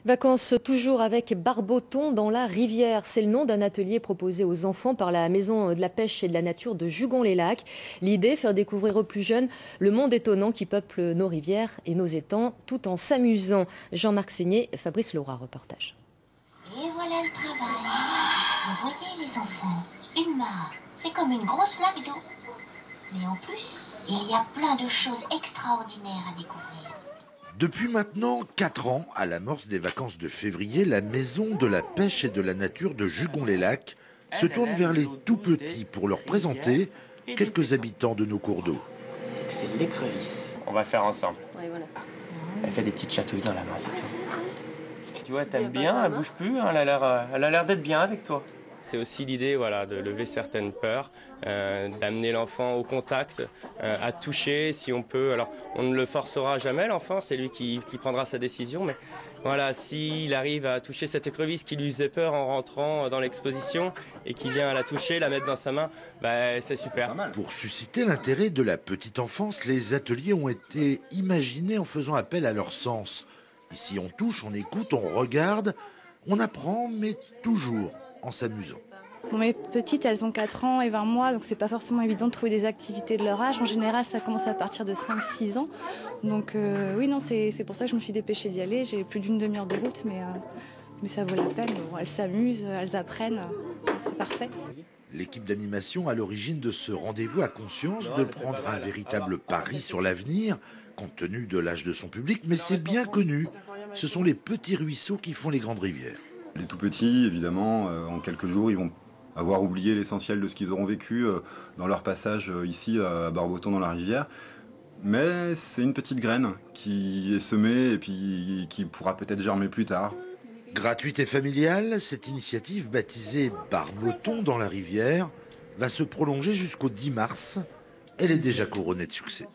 Vacances toujours avec Barboton dans la rivière. C'est le nom d'un atelier proposé aux enfants par la Maison de la pêche et de la nature de Jugon-les-Lacs. L'idée, faire découvrir aux plus jeunes le monde étonnant qui peuple nos rivières et nos étangs tout en s'amusant. Jean-Marc Seigné, Fabrice Laura, reportage. Et voilà le travail. Vous voyez les enfants, une mare, c'est comme une grosse flaque d'eau. Mais en plus, il y a plein de choses extraordinaires à découvrir. Depuis maintenant 4 ans, à l'amorce des vacances de février, la Maison de la pêche et de la nature de Jugon-les-Lacs se tourne vers les tout-petits pour leur présenter quelques habitants de nos cours d'eau. C'est l'écrevisse. On va le faire ensemble. Ouais, voilà. Elle fait des petites chatouilles dans la main, c'est tout. Tu vois, t'aimes bien, elle bouge plus, hein, elle a l'air d'être bien avec toi. C'est aussi l'idée, voilà, de lever certaines peurs, d'amener l'enfant au contact, à toucher si on peut. Alors, on ne le forcera jamais, l'enfant, c'est lui qui prendra sa décision. Mais voilà, s'il arrive à toucher cette écrevisse qui lui faisait peur en rentrant dans l'exposition et qui vient la toucher, la mettre dans sa main, bah, c'est super. Pour susciter l'intérêt de la petite enfance, les ateliers ont été imaginés en faisant appel à leur sens. Ici, on touche, on écoute, on regarde, on apprend, mais toujours en s'amusant. Bon, mes petites, elles ont 4 ans et 20 mois, donc c'est pas forcément évident de trouver des activités de leur âge. En général, ça commence à partir de 5-6 ans. Donc oui, non, c'est pour ça que je me suis dépêchée d'y aller. J'ai plus d'une demi-heure de route, mais ça vaut la peine. Bon, elles s'amusent, elles apprennent, c'est parfait. L'équipe d'animation à l'origine de ce rendez-vous a conscience de prendre un véritable pari sur l'avenir, compte tenu de l'âge de son public, mais c'est bien connu. Ce sont les petits ruisseaux qui font les grandes rivières. Les tout petits, évidemment, en quelques jours, ils vont avoir oublié l'essentiel de ce qu'ils auront vécu dans leur passage ici à Barboton dans la rivière. Mais c'est une petite graine qui est semée et puis qui pourra peut-être germer plus tard. Gratuite et familiale, cette initiative baptisée Barboton dans la rivière va se prolonger jusqu'au 10 mars. Elle est déjà couronnée de succès.